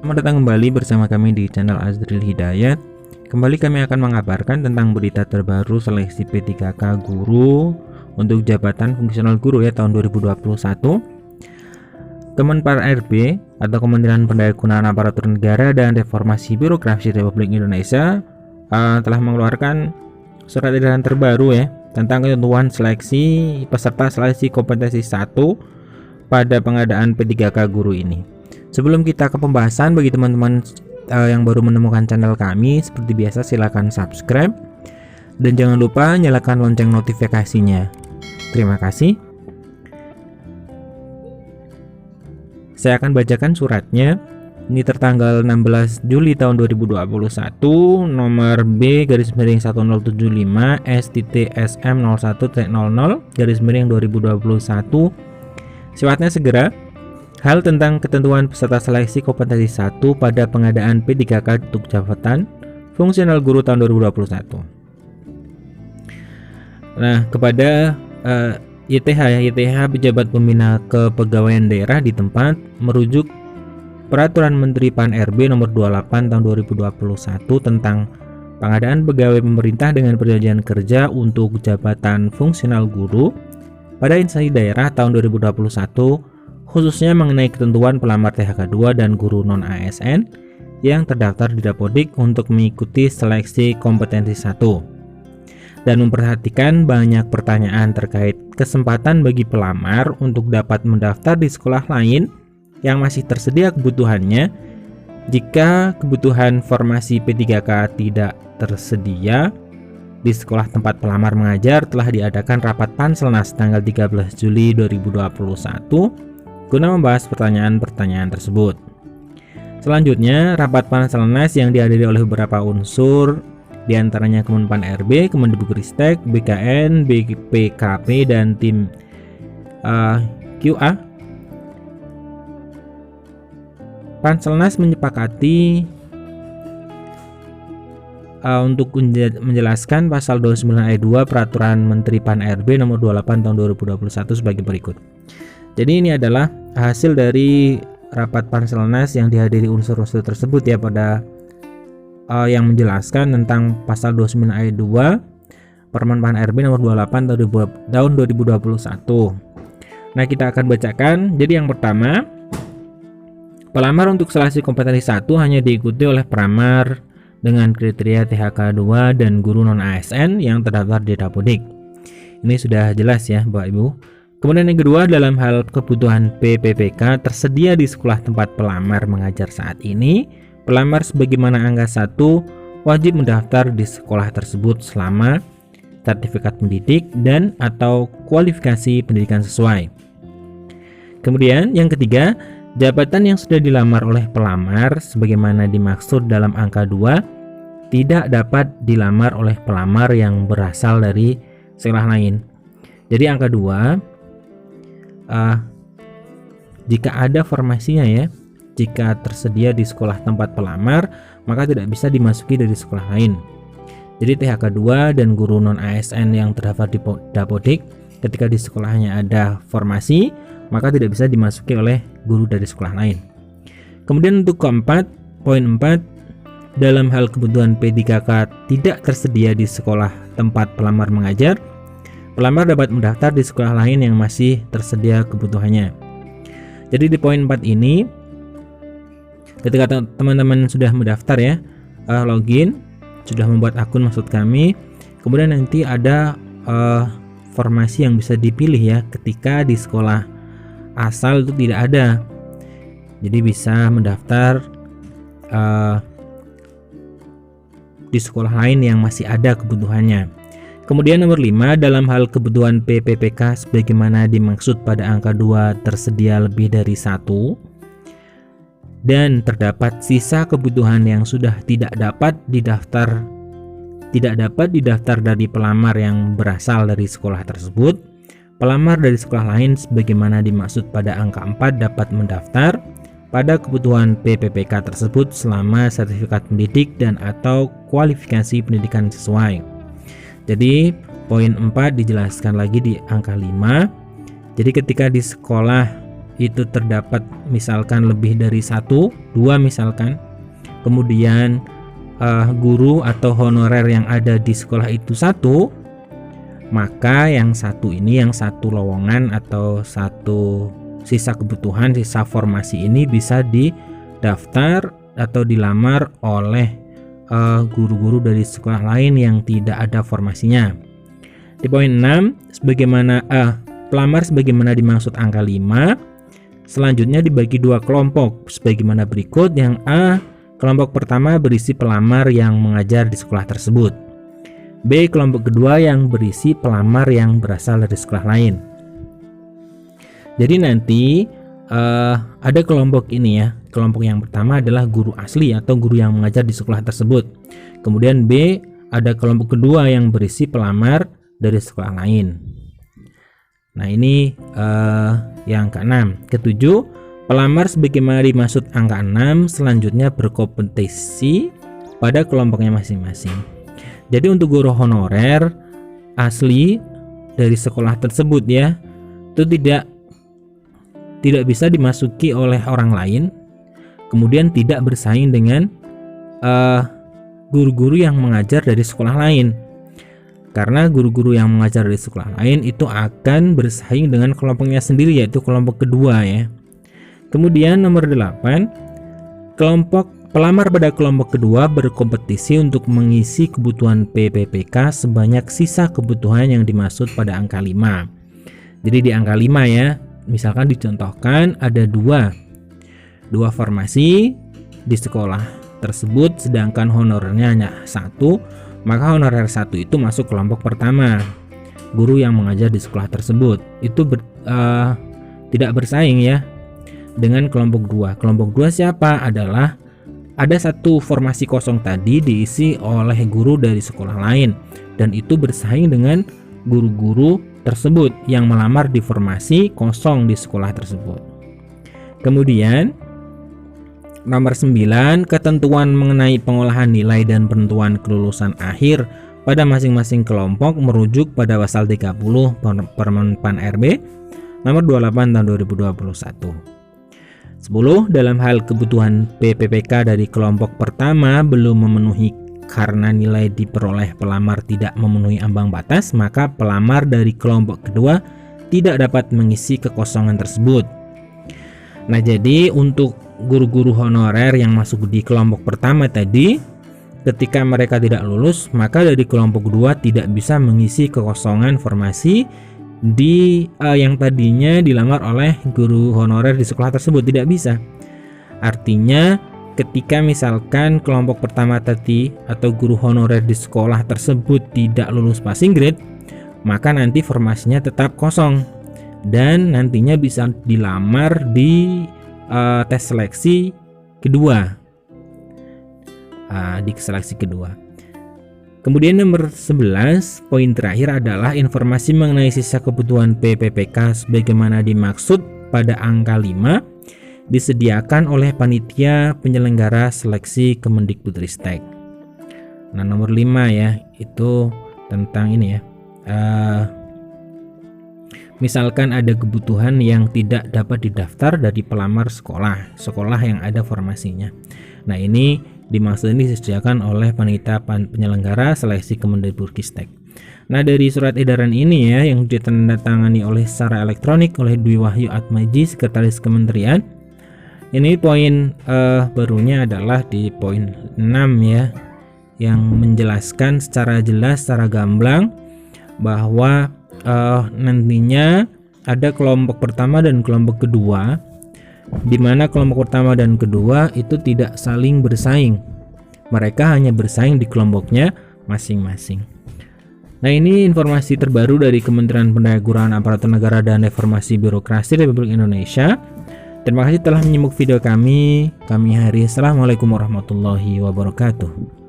Selamat datang kembali bersama kami di channel Azril Hidayat. Kembali kami akan mengabarkan tentang berita terbaru seleksi P3K guru untuk jabatan fungsional guru ya tahun 2021. Kemenpar RB atau Kementerian Pendayagunaan Aparatur Negara dan Reformasi Birokrasi Republik Indonesia telah mengeluarkan surat edaran terbaru ya tentang ketentuan seleksi peserta seleksi kompetensi 1 pada pengadaan P3K guru ini. Sebelum kita ke pembahasan, bagi teman-teman yang baru menemukan channel kami, seperti biasa silahkan subscribe dan jangan lupa nyalakan lonceng notifikasinya. Terima kasih. Saya akan bacakan suratnya. Ini tertanggal 16 Juli tahun 2021, nomor B/1075 STTSM 01-00/2021. Sifatnya segera. Hal tentang ketentuan peserta seleksi kompetensi 1 pada pengadaan P3K untuk jabatan fungsional guru tahun 2021. Nah, kepada YTH pejabat pembina kepegawaian daerah di tempat merujuk Peraturan Menteri Pan RB nomor 28 tahun 2021 tentang pengadaan pegawai pemerintah dengan perjanjian kerja untuk jabatan fungsional guru pada instansi daerah tahun 2021, khususnya mengenai ketentuan pelamar THK2 dan guru non-ASN yang terdaftar di Dapodik untuk mengikuti seleksi kompetensi 1, dan memperhatikan banyak pertanyaan terkait kesempatan bagi pelamar untuk dapat mendaftar di sekolah lain yang masih tersedia kebutuhannya. Jika kebutuhan formasi P3K tidak tersedia di sekolah tempat pelamar mengajar, telah diadakan rapat Panselnas tanggal 13 Juli 2021 guna membahas pertanyaan-pertanyaan tersebut. Selanjutnya, rapat Panselnas yang dihadiri oleh beberapa unsur, diantaranya Kemenpan RB, Kemendikbudristek, BKN, BPKP, dan tim QA. Panselnas menyepakati untuk menjelaskan pasal 29 ayat 2 Peraturan Menteri Pan RB nomor 28 tahun 2021 sebagai berikut. Jadi ini adalah hasil dari rapat Panselnas yang dihadiri unsur-unsur tersebut ya, pada yang menjelaskan tentang pasal 29 ayat 2 Permen Pan RB nomor 28 tahun 2021. Nah, kita akan bacakan. Jadi yang pertama, pelamar untuk seleksi kompetensi 1 hanya diikuti oleh pelamar dengan kriteria THK2 dan guru non-ASN yang terdaftar di Dapodik. Ini sudah jelas ya Bapak Ibu. Kemudian yang kedua, dalam hal kebutuhan PPPK tersedia di sekolah tempat pelamar mengajar saat ini, pelamar sebagaimana angka 1 wajib mendaftar di sekolah tersebut selama sertifikat pendidik dan atau kualifikasi pendidikan sesuai. Kemudian yang ketiga, jabatan yang sudah dilamar oleh pelamar sebagaimana dimaksud dalam angka 2 tidak dapat dilamar oleh pelamar yang berasal dari sekolah lain. Jadi angka 2, jika ada formasinya ya, jika tersedia di sekolah tempat pelamar, maka tidak bisa dimasuki dari sekolah lain. Jadi THK2 dan guru non-ASN yang terdaftar di Dapodik, ketika di sekolahnya ada formasi, maka tidak bisa dimasuki oleh guru dari sekolah lain. Kemudian untuk keempat, poin 4, dalam hal kebutuhan P3K tidak tersedia di sekolah tempat pelamar mengajar, pelamar dapat mendaftar di sekolah lain yang masih tersedia kebutuhannya. Jadi di poin 4 ini, ketika teman-teman sudah mendaftar ya, login, sudah membuat akun maksud kami, kemudian nanti ada formasi yang bisa dipilih ya ketika di sekolah asal itu tidak ada. Jadi bisa mendaftar di sekolah lain yang masih ada kebutuhannya. Kemudian nomor 5, dalam hal kebutuhan PPPK sebagaimana dimaksud pada angka 2 tersedia lebih dari 1 dan terdapat sisa kebutuhan yang sudah tidak dapat didaftar dari pelamar yang berasal dari sekolah tersebut, pelamar dari sekolah lain sebagaimana dimaksud pada angka 4 dapat mendaftar pada kebutuhan PPPK tersebut selama sertifikat pendidik dan atau kualifikasi pendidikan sesuai. Jadi poin 4 dijelaskan lagi di angka 5. Jadi ketika di sekolah itu terdapat misalkan lebih dari 1, 2 misalkan, kemudian guru atau honorer yang ada di sekolah itu 1, maka yang satu ini, yang satu lowongan atau satu sisa kebutuhan, sisa formasi ini bisa didaftar atau dilamar oleh guru-guru dari sekolah lain yang tidak ada formasinya. Di poin 6, pelamar sebagaimana dimaksud angka 5 selanjutnya dibagi 2 kelompok sebagaimana berikut. Yang A, kelompok pertama berisi pelamar yang mengajar di sekolah tersebut. B, kelompok kedua yang berisi pelamar yang berasal dari sekolah lain. Jadi nanti ada kelompok ini ya. Kelompok yang pertama adalah guru asli atau guru yang mengajar di sekolah tersebut. Kemudian B, ada kelompok kedua yang berisi pelamar dari sekolah lain. Nah ini yang ke-6. Ke-7, pelamar sebagaimana dimaksud angka 6 selanjutnya berkompetisi pada kelompoknya masing-masing. Jadi untuk guru honorer asli dari sekolah tersebut ya, itu tidak bisa dimasuki oleh orang lain, kemudian tidak bersaing dengan guru-guru yang mengajar dari sekolah lain. Karena guru-guru yang mengajar dari sekolah lain itu akan bersaing dengan kelompoknya sendiri, yaitu kelompok kedua ya. Kemudian nomor 8, kelompok pelamar pada kelompok kedua berkompetisi untuk mengisi kebutuhan PPPK sebanyak sisa kebutuhan yang dimaksud pada angka 5. Jadi di angka 5 ya, misalkan dicontohkan ada dua formasi di sekolah tersebut sedangkan honorernya hanya 1, maka honorer 1 itu masuk kelompok pertama. Guru yang mengajar di sekolah tersebut itu tidak bersaing ya dengan kelompok 2. Kelompok 2 siapa? Adalah ada satu formasi kosong tadi diisi oleh guru dari sekolah lain dan itu bersaing dengan guru-guru tersebut yang melamar di formasi kosong di sekolah tersebut. Kemudian nomor 9, ketentuan mengenai pengolahan nilai dan penentuan kelulusan akhir pada masing-masing kelompok merujuk pada pasal 30 Permen PAN RB nomor 28 tahun 2021. 10. Dalam hal kebutuhan PPPK dari kelompok pertama belum memenuhi karena nilai diperoleh pelamar tidak memenuhi ambang batas, maka pelamar dari kelompok kedua tidak dapat mengisi kekosongan tersebut. Nah, jadi untuk guru-guru honorer yang masuk di kelompok pertama tadi, ketika mereka tidak lulus, maka dari kelompok kedua tidak bisa mengisi kekosongan formasi di yang tadinya dilamar oleh guru honorer di sekolah tersebut, tidak bisa. Artinya ketika misalkan kelompok pertama tadi atau guru honorer di sekolah tersebut tidak lulus passing grade, maka nanti formasinya tetap kosong dan nantinya bisa dilamar di tes seleksi kedua, di seleksi kedua. Kemudian nomor 11, poin terakhir adalah informasi mengenai sisa kebutuhan PPPK sebagaimana dimaksud pada angka 5 disediakan oleh panitia penyelenggara seleksi Kemendikbudristek. Nah, nomor 5 ya, itu tentang ini ya. Misalkan ada kebutuhan yang tidak dapat didaftar dari pelamar sekolah yang ada formasinya. Nah, ini dimaksud ini disediakan oleh panitia penyelenggara seleksi Kemendikbudristek. Nah, dari surat edaran ini ya yang ditandatangani oleh secara elektronik oleh Dwi Wahyu Atmaji, Sekretaris Kementerian. Ini poin barunya adalah di poin 6 ya, yang menjelaskan secara jelas, secara gamblang bahwa nantinya ada kelompok pertama dan kelompok kedua, di mana kelompok pertama dan kedua itu tidak saling bersaing. Mereka hanya bersaing di kelompoknya masing-masing. Nah, ini informasi terbaru dari Kementerian Pendayaguraan Aparatur Negara dan Reformasi Birokrasi Republik Indonesia. Terima kasih telah menyimak video kami hari. Assalamualaikum warahmatullahi wabarakatuh.